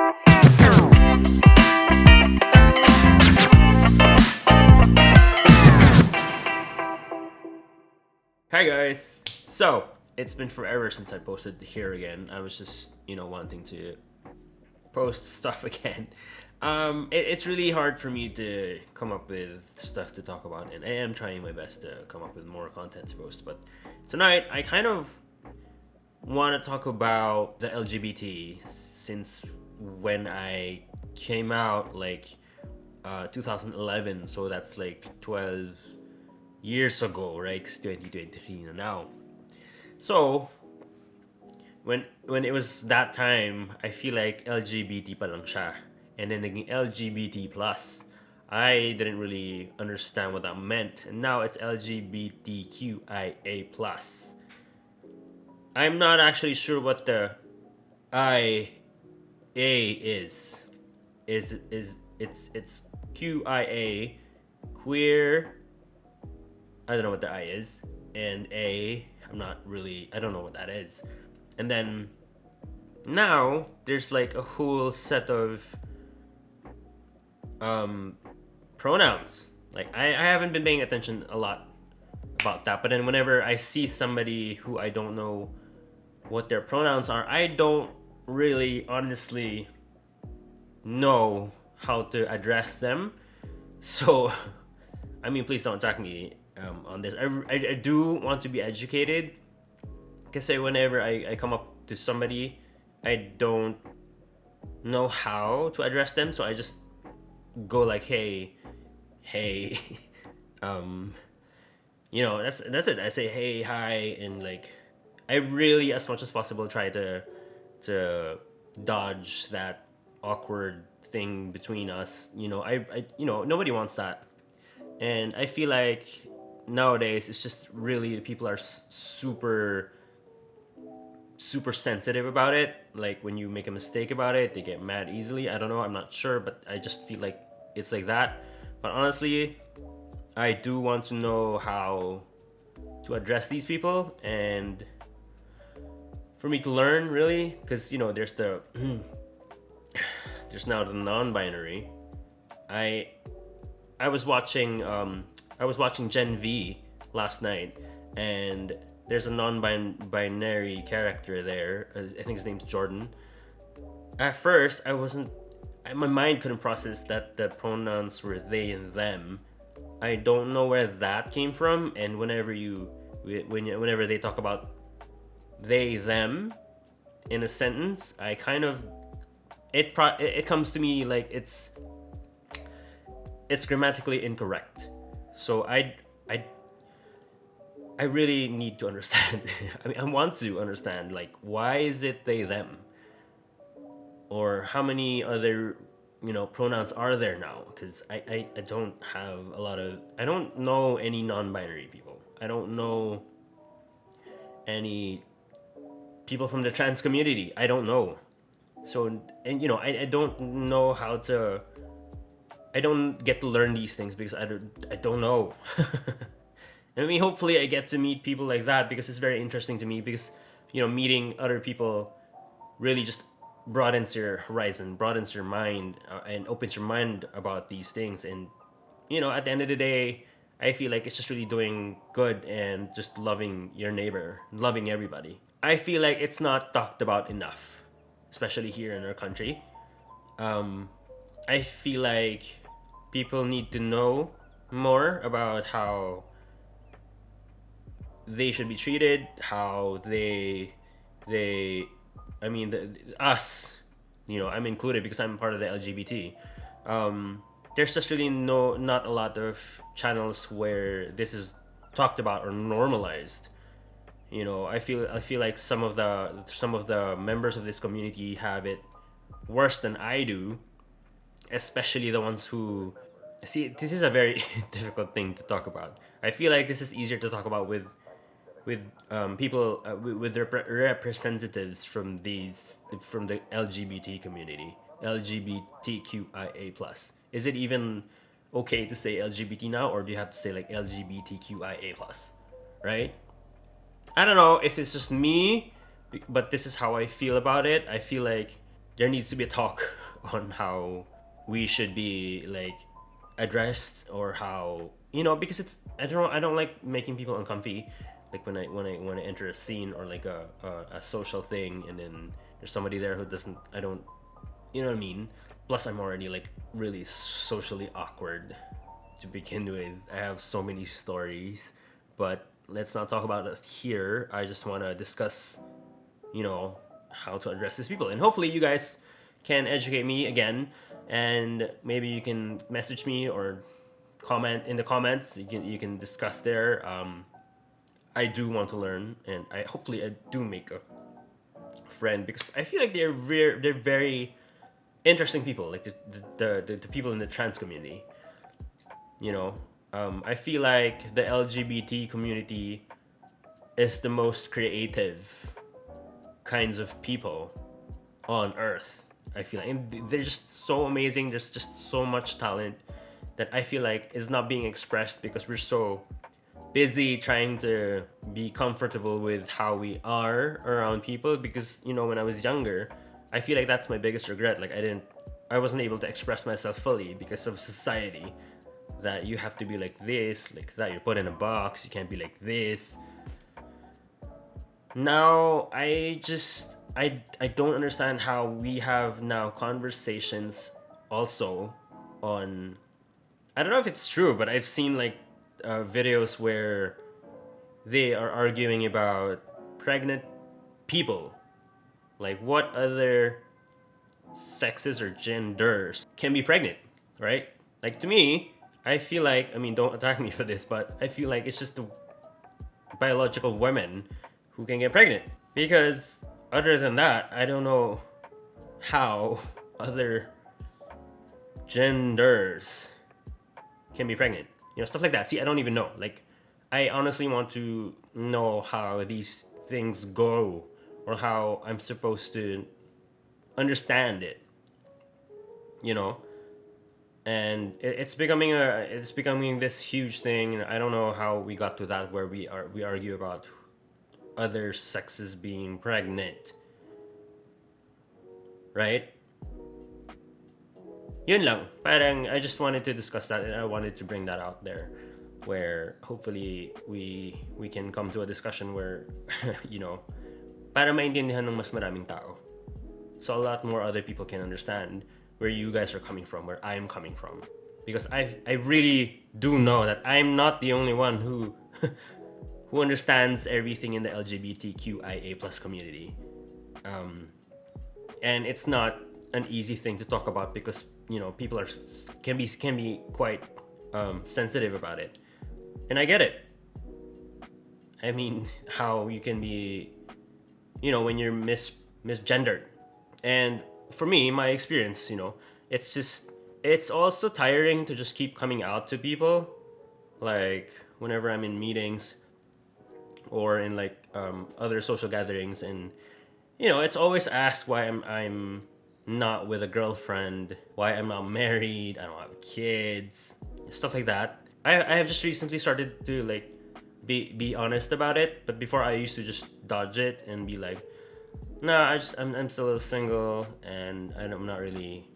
Hi guys! So, it's been forever since I posted here again. I was just, wanting to post stuff again. It's really hard for me to come up with stuff to talk about, and I am trying my best to come up with more content to post. But tonight, I kind of want to talk about the LGBT since when I came out, 2011, so that's like 12 years ago, right? 2023 now. So when it was that time, I feel like LGBT pa lang siya, and then naging LGBT plus. I didn't really understand what that meant, and now it's LGBTQIA plus. I'm not actually sure what the IA is. It's QIA, queer. I don't know what the I is, and I don't know what that is. And then now there's like a whole set of pronouns. Like I haven't been paying attention a lot about that, but then whenever I see somebody who I don't know what their pronouns are, I don't really honestly know how to address them. So I mean, please don't attack me on this. I do want to be educated, because whenever I come up to somebody, I don't know how to address them, so I just go like, hey, that's it. I say hey, hi, and like I really, as much as possible, try to dodge that awkward thing between us. Nobody wants that, and I feel like nowadays it's just really people are super sensitive about it. Like when you make a mistake about it, they get mad easily. I don't know, I'm not sure, but I just feel like it's like that. But honestly, I do want to know how to address these people, and for me to learn, really, because there's now the non-binary. I was watching Gen V last night, and there's a non-binary character there. I think his name's Jordan. At first, my mind couldn't process that the pronouns were they and them. I don't know where that came from, and whenever they talk about they them in a sentence, I kind of it comes to me like it's grammatically incorrect. So I really need to understand. I mean, I want to understand, like, why is it they them, or how many other pronouns are there now? Because I don't have I don't know any non-binary people. I don't know any people from the trans community. I don't know. So, and I don't know how to. I don't get to learn these things because I don't know. I mean, hopefully I get to meet people like that, because it's very interesting to me, because meeting other people really just broadens your horizon, broadens your mind, and opens your mind about these things. And at the end of the day, I feel like it's just really doing good and just loving your neighbor, loving everybody. I feel like it's not talked about enough, especially here in our country. I feel like people need to know more about how they should be treated, how us, I'm included because I'm part of the LGBT. There's just really not a lot of channels where this is talked about or normalized. I feel like some of the members of this community have it worse than I do, especially the ones who see. This is a very difficult thing to talk about. I feel like this is easier to talk about with people with representatives from the LGBT community, LGBTQIA plus. Is it even okay to say LGBT now, or do you have to say like LGBTQIA plus, right? I don't know if it's just me, but this is how I feel about it. I feel like there needs to be a talk on how we should be like addressed, or how, because it's, I don't like making people uncomfy, like when I enter a scene, or like a social thing, and then there's somebody there who doesn't, I don't, you know what I mean. Plus, I'm already like really socially awkward to begin with. I have so many stories, but let's not talk about it here. I just want to discuss, how to address these people, and hopefully you guys can educate me again, and maybe you can message me or comment in the comments. You can discuss there. I do want to learn, and hopefully I do make a friend, because I feel like they're very interesting people, like the people in the trans community. I feel like the LGBT community is the most creative kinds of people on earth. I feel like, and they're just so amazing. There's just so much talent that I feel like is not being expressed because we're so busy trying to be comfortable with how we are around people. Because when I was younger, I feel like that's my biggest regret. Like I wasn't able to express myself fully because of society, that you have to be like this, like that, you're put in a box, you can't be like this. Now I don't understand how we have now conversations also on, I don't know if it's true, but I've seen like videos where they are arguing about pregnant people, like what other sexes or genders can be pregnant, right? Like, to me, I feel like, don't attack me for this, but I feel like it's just the biological women who can get pregnant. Because other than that, I don't know how other genders can be pregnant. Stuff like that. See, I don't even know. Like, I honestly want to know how these things go, or how I'm supposed to understand it. And it's becoming this huge thing. And I don't know how we got to that, where we argue about other sexes being pregnant, right? Yun lang. Parang I just wanted to discuss that, and I wanted to bring that out there, where hopefully we can come to a discussion where para maintindihan ng mas maraming tao, so a lot more other people can understand where you guys are coming from, where I'm coming from. Because I really do know that I'm not the only one who who understands everything in the LGBTQIA plus community. And it's not an easy thing to talk about, because people can be quite sensitive about it, and I get it. I mean, how you can be, when you're misgendered. And for me, my experience, it's also tiring to just keep coming out to people. Like, whenever I'm in meetings or in like other social gatherings, and it's always asked why I'm not with a girlfriend, why I'm not married, I don't have kids, stuff like that. I have just recently started to like be honest about it, but before I used to just dodge it and be like, nah, I'm still single, and I'm not really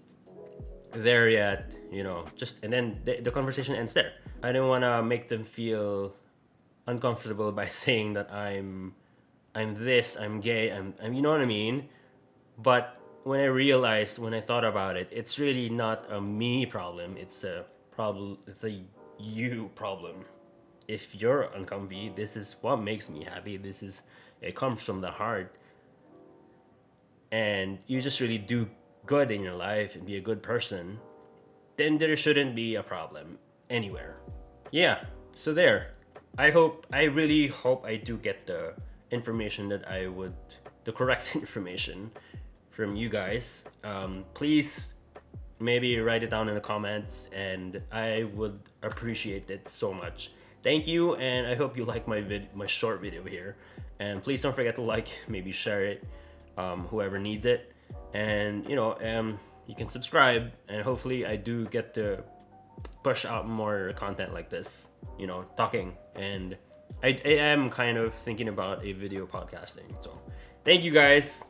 there yet, and then the conversation ends there. I don't want to make them feel uncomfortable by saying that I'm this, I'm gay, I'm you know what I mean? But when I thought about it, it's really not a me problem, it's a you problem. If you're uncomfy, this is what makes me happy. It comes from the heart. And you just really do good in your life and be a good person, then there shouldn't be a problem anywhere. Yeah, so there. I really hope I do get the information the correct information from you guys. Please maybe write it down in the comments, and I would appreciate it so much. Thank you, and I hope you like my short video here. And please don't forget to like, maybe share it, whoever needs it. And you can subscribe, and hopefully I do get to push out more content like this, talking. And I am kind of thinking about a video podcasting. So thank you guys.